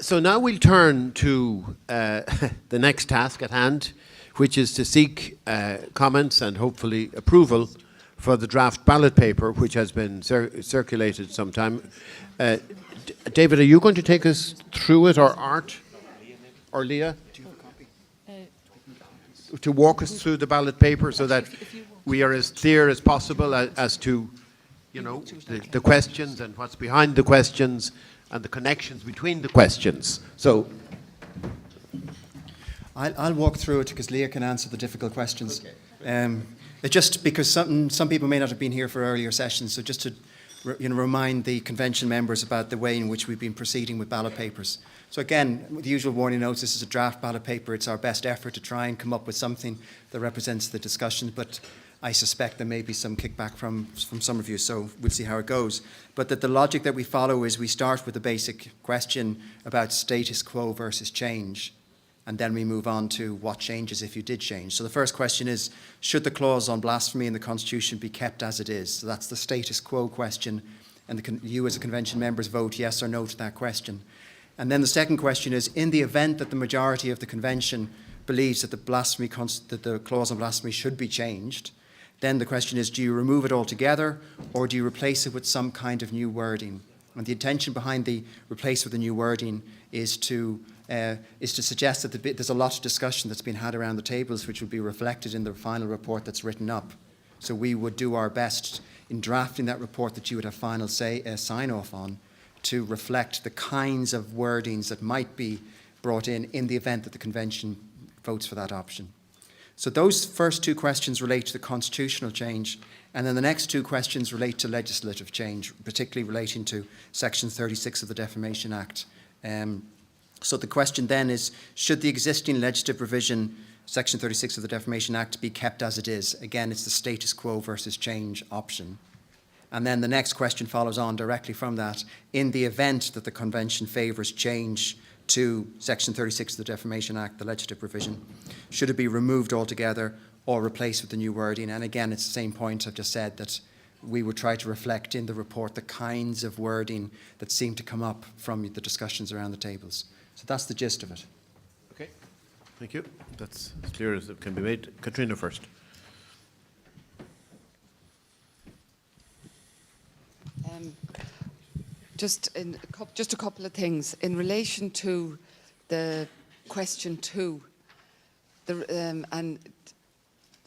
So now we'll turn to the next task at hand, which is to seek comments and hopefully approval for the draft ballot paper, which has been circulated sometime. David, are you going to take us through it, or Art, or Leah? To walk us through the ballot paper so that we are as clear as possible as to, you know, the questions and what's behind the questions and the connections between the questions. So I'll walk through it because Leah can answer the difficult questions. Okay. It's just because some people may not have been here for earlier sessions, so just to remind the convention members about the way in which we've been proceeding with ballot papers. So again, with the usual warning notes, this is a draft ballot paper. It's our best effort to try and come up with something that represents the discussion, but I suspect there may be some kickback from some of you, so we'll see how it goes. But that the logic that we follow is we start with the basic question about status quo versus change, and then we move on to what changes if you did change. So the first question is, should the clause on blasphemy in the Constitution be kept as it is? So that's the status quo question, and you as a convention members vote yes or no to that question. And then the second question is, in the event that the majority of the convention believes that the clause on blasphemy should be changed, then the question is, do you remove it altogether, or do you replace it with some kind of new wording? And the intention behind the replace with the new wording is to suggest that there's a lot of discussion that's been had around the tables, which will be reflected in the final report that's written up. So we would do our best in drafting that report that you would have final sign off on, to reflect the kinds of wordings that might be brought in the event that the convention votes for that option. So those first two questions relate to the constitutional change, and then the next two questions relate to legislative change, particularly relating to Section 36 of the Defamation Act. So the question then is, should the existing legislative provision, Section 36 of the Defamation Act, be kept as it is? Again, it's the status quo versus change option. And then the next question follows on directly from that. In the event that the Convention favours change to Section 36 of the Defamation Act, the legislative provision, should it be removed altogether or replaced with the new wording? And again, it's the same point I've just said, that we would try to reflect in the report the kinds of wording that seem to come up from the discussions around the tables. So that's the gist of it. Okay, thank you. That's as clear as it can be made. Katrina first. Just a couple of things in relation to the question 2. And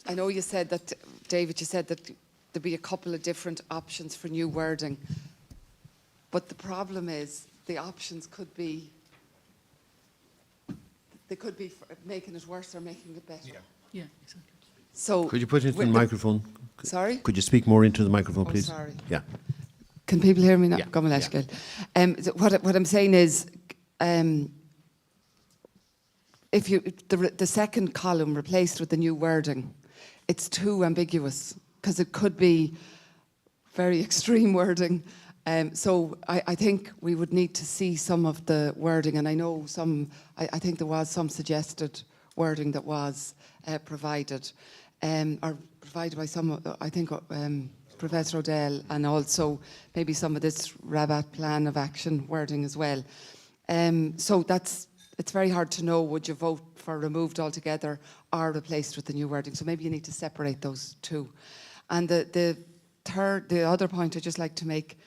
I know you said that, David, you said that there'd be a couple of different options for new wording, but the problem is the options could be, they could be making it worse or making it better. Yeah, exactly. So could you put it into the microphone? Sorry? Could you speak more into the microphone, please? Oh, sorry. Yeah. Can people hear me now? Yeah. What I'm saying is, if the second column replaced with the new wording, it's too ambiguous because it could be very extreme wording. So I think we would need to see some of the wording, and I know I think there was some suggested wording that was provided, or provided by some, I think, Professor O'Dell, and also maybe some of this Rabat plan of action wording as well. So it's very hard to know, would you vote for removed altogether or replaced with the new wording? So maybe you need to separate those two. And the other point I'd just like to make,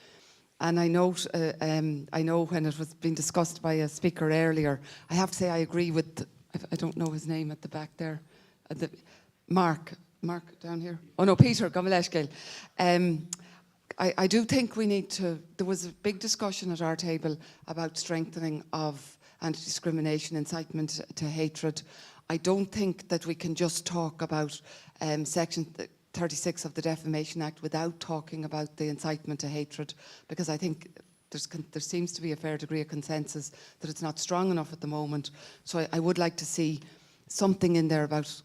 and I know when it was being discussed by a speaker earlier, I have to say I agree with, I don't know his name at the back there, Mark down here. Oh no, Peter Gomaleshgil. I do think we need to, there was a big discussion at our table about strengthening of anti-discrimination, incitement to hatred. I don't think that we can just talk about Section 36 of the Defamation Act without talking about the incitement to hatred, because I think there seems to be a fair degree of consensus that it's not strong enough at the moment. So I would like to see something in there about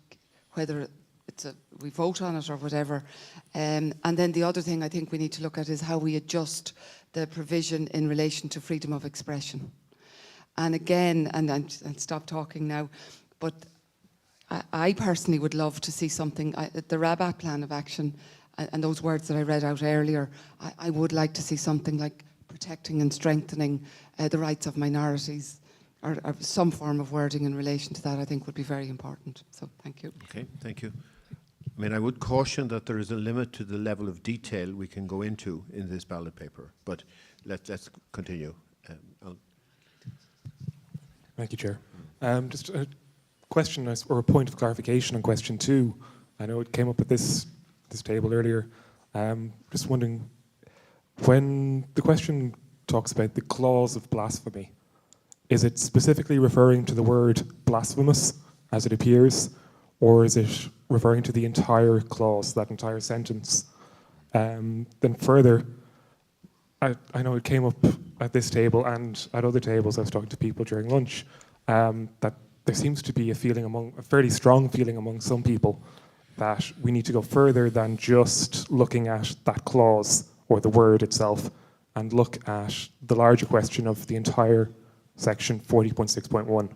whether we vote on it or whatever. And then the other thing I think we need to look at is how we adjust the provision in relation to freedom of expression. And again, and stop talking now, but I personally would love to see something, the Rabat plan of action and those words that I read out earlier, I would like to see something like protecting and strengthening the rights of minorities, or some form of wording in relation to that, I think would be very important. So thank you. Okay, thank you. I mean, I would caution that there is a limit to the level of detail we can go into in this ballot paper, but let's continue. Thank you, Chair. Just a question or a point of clarification on question 2. I know it came up at this table earlier. Just wondering, when the question talks about the clause of blasphemy, is it specifically referring to the word blasphemous as it appears, or is it referring to the entire clause, that entire sentence? Then further, I know it came up at this table and at other tables I was talking to people during lunch, that there seems to be a fairly strong feeling among some people that we need to go further than just looking at that clause or the word itself, and look at the larger question of the entire section 40.6.1.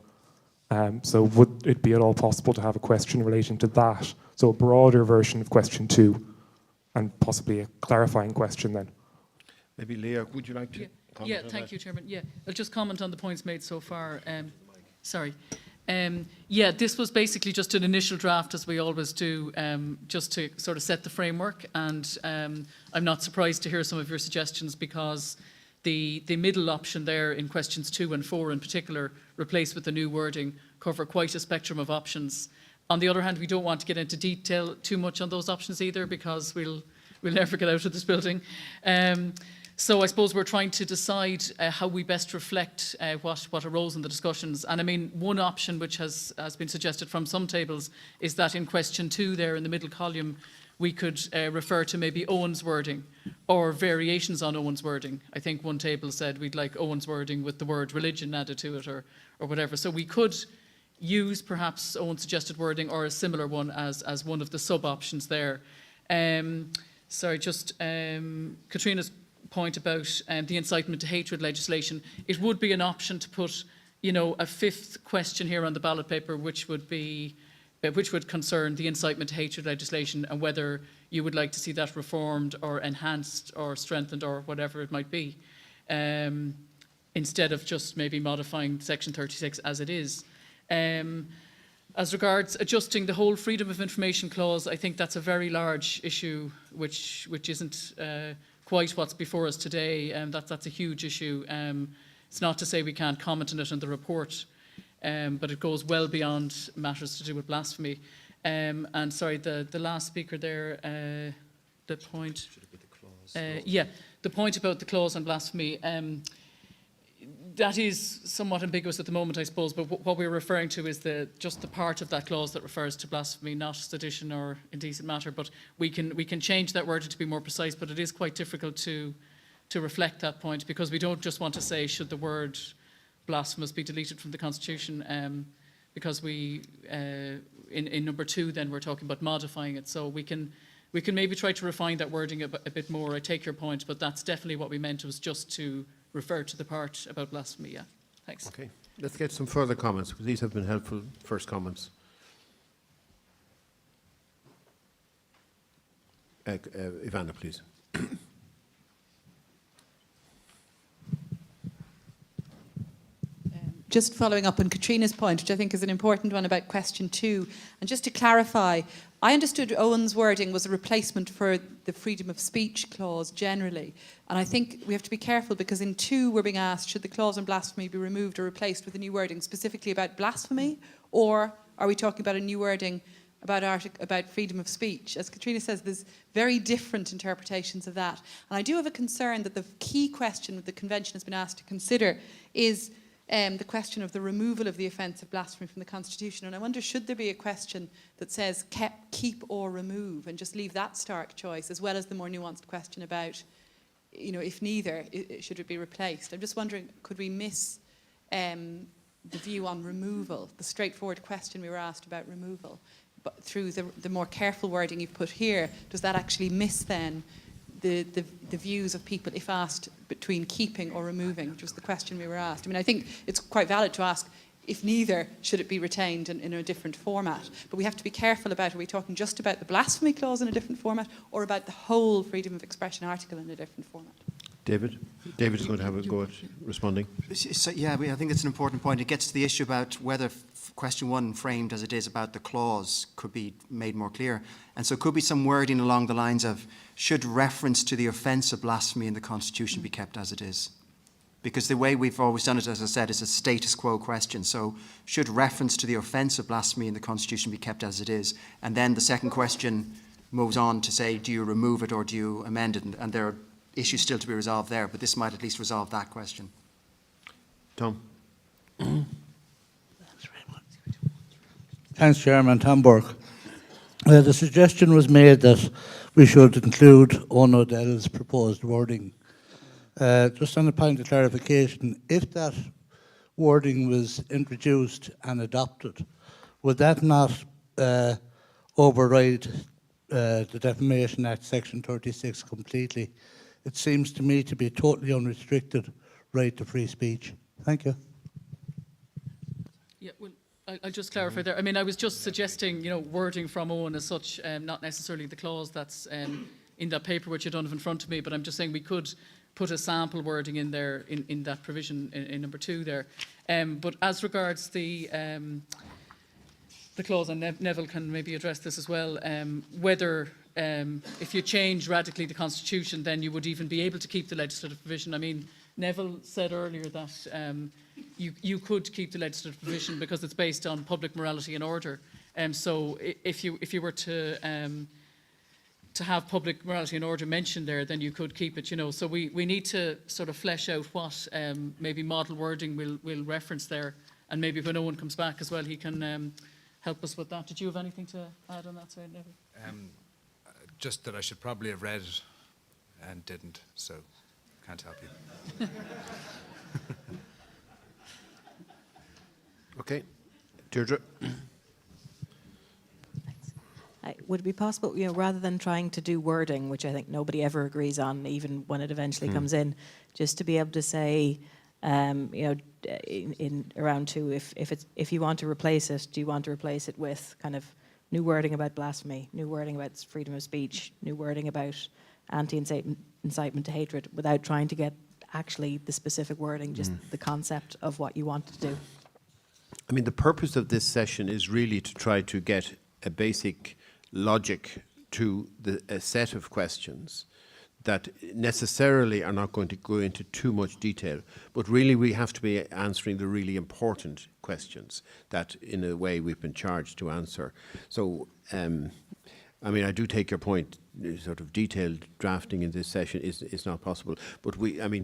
So would it be at all possible to have a question relating to that? So a broader version of question 2, and possibly a clarifying question then. Maybe Leah, would you like to comment Yeah, on thank that? you, Chairman. Yeah, I'll just comment on the points made so far. Sorry. Yeah, this was basically just an initial draft, as we always do, just to sort of set the framework. And I'm not surprised to hear some of your suggestions, because the middle option there in questions 2 and 4 in particular, replaced with the new wording, cover quite a spectrum of options. On the other hand, we don't want to get into detail too much on those options either, because we'll never get out of this building. So I suppose we're trying to decide how we best reflect what arose in the discussions. And I mean, one option which has been suggested from some tables is that in question 2 there in the middle column, we could refer to maybe Owen's wording or variations on Owen's wording. I think one table said we'd like Owen's wording with the word religion added to it, or whatever. So we could use perhaps Owen's suggested wording or a similar one as one of the sub-options there. Sorry, just Katrina's point about the incitement to hatred legislation. It would be an option to put, a 5th question here on the ballot paper, which would concern the incitement to hatred legislation, and whether you would like to see that reformed or enhanced or strengthened or whatever it might be, instead of just maybe modifying Section 36 as it is. As regards adjusting the whole freedom of information clause, I think that's a very large issue, which isn't quite what's before us today. That's a huge issue. It's not to say we can't comment on it in the report, but it goes well beyond matters to do with blasphemy. And sorry, the last speaker there, the point. The point about the clause on blasphemy. That is somewhat ambiguous at the moment, I suppose, but what we're referring to is just the part of that clause that refers to blasphemy, not sedition or indecent matter. But we can change that word to be more precise, but it is quite difficult to reflect that point, because we don't just want to say should the word blasphemous be deleted from the Constitution, because in number 2 then we're talking about modifying it. So we can maybe try to refine that wording a bit more. I take your point, but that's definitely what we meant, was just to refer to the part about blasphemy. Yeah, thanks. Okay, let's get some further comments, because these have been helpful first comments. Ivana, please. Just following up on Katrina's point, which I think is an important one about question 2, and just to clarify, I understood Owen's wording was a replacement for the freedom of speech clause generally, and I think we have to be careful, because in 2 we're being asked, should the clause on blasphemy be removed or replaced with a new wording specifically about blasphemy, or are we talking about a new wording about freedom of speech? As Katrina says, there's very different interpretations of that, and I do have a concern that the key question that the Convention has been asked to consider is the question of the removal of the offence of blasphemy from the Constitution. And I wonder, should there be a question that says keep or remove, and just leave that stark choice, as well as the more nuanced question about, if neither, should it be replaced? I'm just wondering, could we miss the view on removal, the straightforward question we were asked about removal, but through the more careful wording you've put here, does that actually miss then the views of people if asked between keeping or removing, which was the question we were asked? I mean, I think it's quite valid to ask, if neither, should it be retained in a different format? But we have to be careful about, are we talking just about the blasphemy clause in a different format, or about the whole freedom of expression article in a different format? David? David is going to have a go at responding. So, yeah, I think it's an important point. It gets to the issue about whether question 1, framed as it is about the clause, could be made more clear. And so it could be some wording along the lines of, should reference to the offence of blasphemy in the Constitution be kept as it is? Because the way we've always done it, as I said, is a status quo question. So should reference to the offence of blasphemy in the Constitution be kept as it is? And then the second question moves on to say, do you remove it or do you amend it? And there are issues still to be resolved there, but this might at least resolve that question. Tom? Thanks, Chairman. Tom Burke. The suggestion was made that we should include Owen O'Dell's proposed wording. Just on a point of clarification, if that wording was introduced and adopted, would that not override the Defamation Act Section 36 completely? It seems to me to be a totally unrestricted right to free speech. Thank you. Yeah, well, I'll just clarify there. I mean, I was just suggesting, wording from Owen as such, not necessarily the clause that's in that paper which I don't have in front of me, but I'm just saying we could put a sample wording in there in that provision in number 2 there. But as regards the clause, and Neville can maybe address this as well, whether if you change radically the Constitution, then you would even be able to keep the legislative provision. I mean, Neville said earlier that you could keep the legislative provision because it's based on public morality and order. So if you were to have public morality and order mentioned there, then you could keep it. So we need to sort of flesh out what maybe model wording we'll reference there, and maybe when Owen comes back as well, he can help us with that. Did you have anything to add on that side, Neville? Just that I should probably have read it and didn't, so can't help you. Okay. Deirdre? Would it be possible, rather than trying to do wording, which I think nobody ever agrees on, even when it eventually comes in, just to be able to say, in round 2, if you want to replace it, do you want to replace it with kind of new wording about blasphemy, new wording about freedom of speech, new wording about anti-incitement to hatred, without trying to get actually the specific wording, just the concept of what you want to do? I mean, the purpose of this session is really to try to get a basic logic to a set of questions that necessarily are not going to go into too much detail, but really we have to be answering the really important questions that, in a way, we've been charged to answer. So, I mean, I do take your point, sort of detailed drafting in this session is not possible, but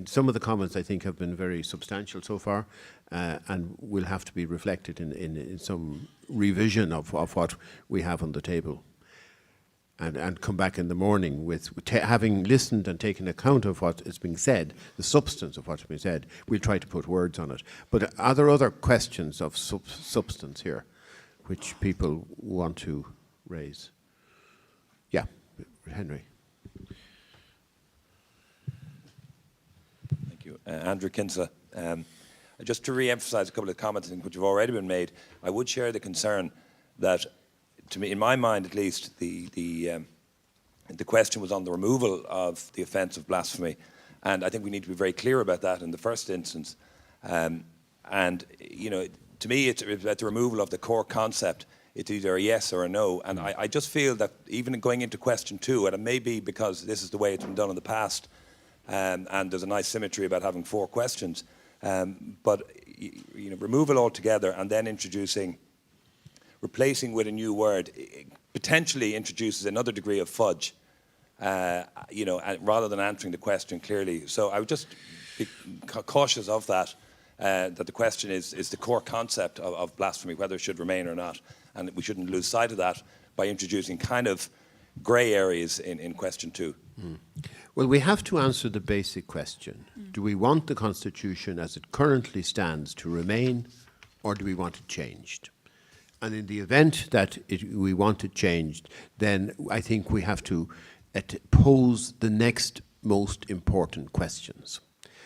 some of the comments I think have been very substantial so far, and will have to be reflected in some revision of what we have on the table. And come back in the morning with having listened and taken account of what is being said, the substance of what's being said. We'll try to put words on it. But are there other questions of substance here which people want to raise? Yeah, Henry. Thank you. Andrew Kinsa. Just to re-emphasise a couple of comments which have already been made, I would share the concern that, to me, in my mind at least, the question was on the removal of the offence of blasphemy, and I think we need to be very clear about that in the first instance. And to me, it's about the removal of the core concept. It's either a yes or a no, and I just feel that even going into question 2, and it may be because this is the way it's been done in the past, and there's a nice symmetry about having 4 questions, but remove it altogether and then replacing with a new word potentially introduces another degree of fudge, rather than answering the question clearly. So I would just be cautious of that, that the question is the core concept of blasphemy, whether it should remain or not. And we shouldn't lose sight of that by introducing kind of grey areas in question 2. Well, we have to answer the basic question. Do we want the Constitution as it currently stands to remain, or do we want it changed? And in the event that we want it changed, then I think we have to pose the next most important questions.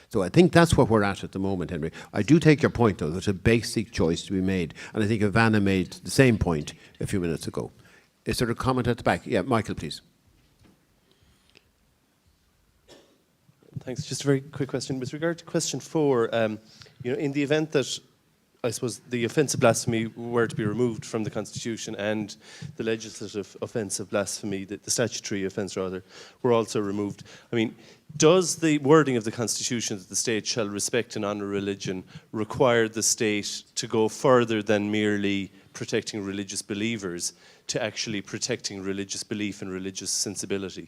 So I think that's what we're at the moment, Henry. I do take your point, though. There's a basic choice to be made. And I think Ivana made the same point a few minutes ago. Is there a comment at the back? Yeah, Michael, please. Thanks. Just a very quick question. With regard to question 4, in the event that, I suppose, the offence of blasphemy were to be removed from the Constitution and the legislative offence of blasphemy, the statutory offence rather, were also removed, I mean, does the wording of the Constitution that the state shall respect and honour religion require the state to go further than merely protecting religious believers to actually protecting religious belief and religious sensibility?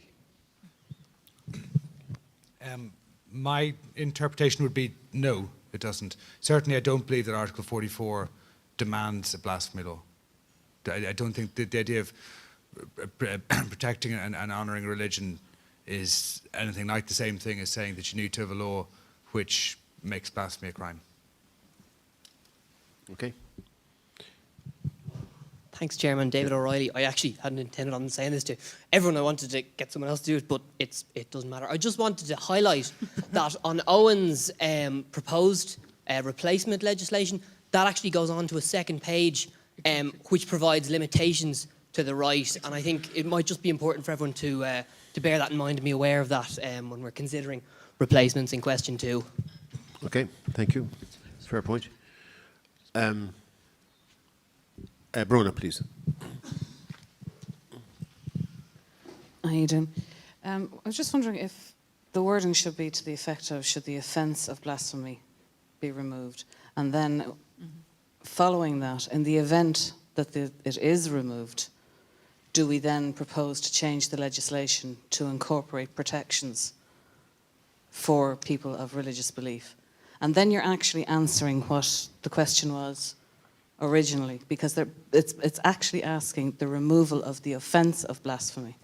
My interpretation would be no, it doesn't. Certainly I don't believe that Article 44 demands a blasphemy law. I don't think the idea of protecting and honouring religion is anything like the same thing as saying that you need to have a law which makes blasphemy a crime. Okay. Thanks, Chairman. David O'Reilly. I actually hadn't intended on saying this to everyone. I wanted to get someone else to do it, but it doesn't matter. I just wanted to highlight that on Owen's proposed replacement legislation, that actually goes on to a second page which provides limitations to the right. And I think it might just be important for everyone to bear that in mind and be aware of that when we're considering replacements in question 2. Okay, thank you. Fair point. Bruna, please. How you doing? I was just wondering if the wording should be to the effect of should the offence of blasphemy be removed, and then following that, in the event that it is removed, do we then propose to change the legislation to incorporate protections for people of religious belief? And then you're actually answering what the question was originally, because it's actually asking the removal of the offence of blasphemy.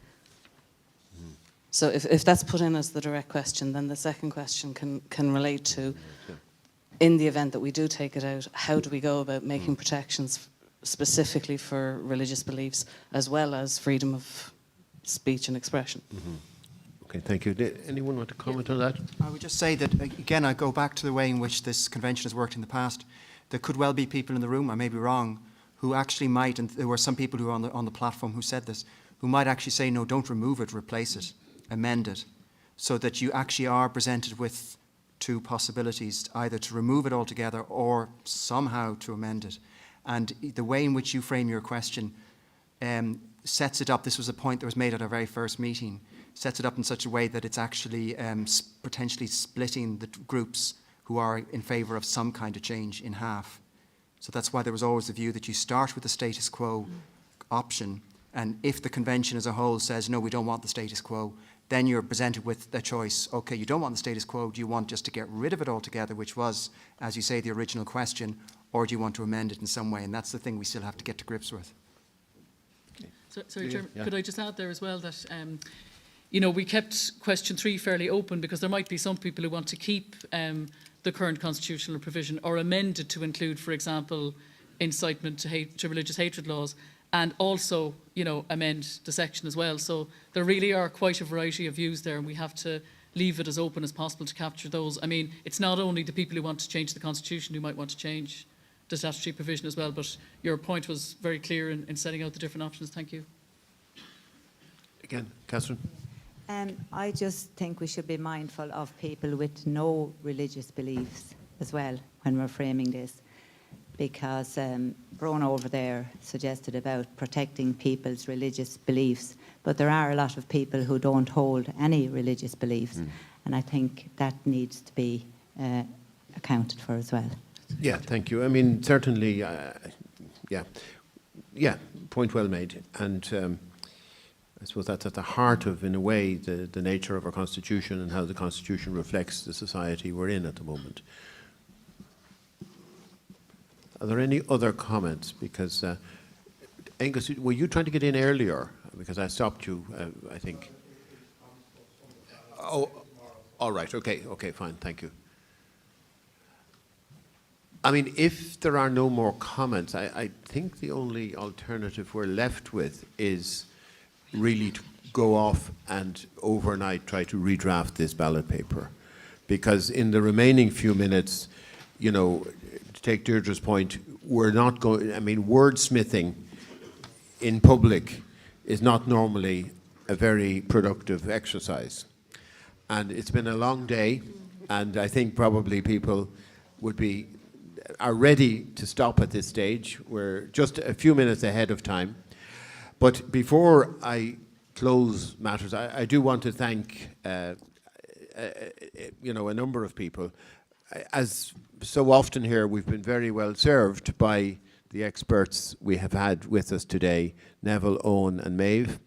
So if that's put in as the direct question, then the second question can relate to, in the event that we do take it out, how do we go about making protections specifically for religious beliefs as well as freedom of speech and expression? Okay, thank you. Did anyone want to comment on that? I would just say that, again, I go back to the way in which this convention has worked in the past. There could well be people in the room, I may be wrong, who actually might, and there were some people who were on the platform who said this, who might actually say, no, don't remove it, replace it, amend it, so that you actually are presented with 2 possibilities, either to remove it altogether or somehow to amend it. And the way in which you frame your question sets it up, this was a point that was made at our very first meeting, sets it up in such a way that it's actually potentially splitting the groups who are in favour of some kind of change in half. So that's why there was always the view that you start with the status quo option, and if the convention as a whole says, no, we don't want the status quo, then you're presented with a choice. Okay, you don't want the status quo, do you want just to get rid of it altogether, which was, as you say, the original question, or do you want to amend it in some way? And that's the thing we still have to get to grips with. Sorry, Chairman, could I just add there as well that we kept question 3 fairly open because there might be some people who want to keep the current constitutional provision or amend it to include, for example, incitement to religious hatred laws, and also, amend the section as well. So there really are quite a variety of views there, and we have to leave it as open as possible to capture those. I mean, it's not only the people who want to change the Constitution who might want to change the statutory provision as well, but your point was very clear in setting out the different options. Thank you. Again, Catherine. I just think we should be mindful of people with no religious beliefs as well when we're framing this, because Brona over there suggested about protecting people's religious beliefs, but there are a lot of people who don't hold any religious beliefs, and I think that needs to be accounted for as well. Yeah, thank you. I mean, certainly, point well made. And I suppose that's at the heart of, in a way, the nature of our Constitution and how the Constitution reflects the society we're in at the moment. Are there any other comments? Because, Angus, were you trying to get in earlier? Because I stopped you, I think. Oh, all right. Okay, fine. Thank you. I mean, if there are no more comments, I think the only alternative we're left with is really to go off and overnight try to redraft this ballot paper. Because in the remaining few minutes, to take Deirdre's point, we're not going, I mean, wordsmithing in public is not normally a very productive exercise. and it's been a long day, and I think probably people are ready to stop at this stage. We're just a few minutes ahead of time. But before I close matters, I do want to thank a number of people. As so often here, we've been very well served by the experts we have had with us today, Neville, Owen and Maeve.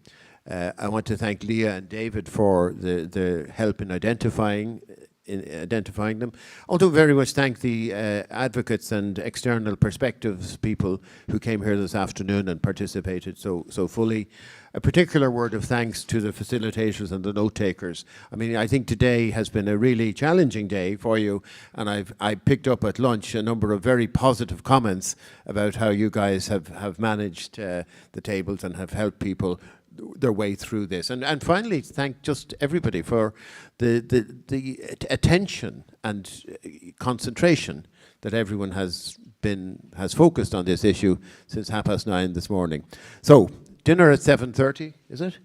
I want to thank Leah and David for the help in identifying them. I want to very much thank the advocates and external perspectives people who came here this afternoon and participated so fully. A particular word of thanks to the facilitators and the note takers. I mean, I think today has been a really challenging day for you, and I picked up at lunch a number of very positive comments about how you guys have managed the tables and have helped people their way through this. And finally, thank just everybody for the attention and concentration that everyone has focused on this issue since 9:30 this morning. So, dinner at 7:30, is it?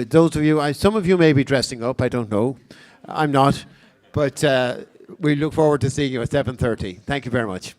Those of you, some of you may be dressing up, I don't know. I'm not. But we look forward to seeing you at 7:30. Thank you very much.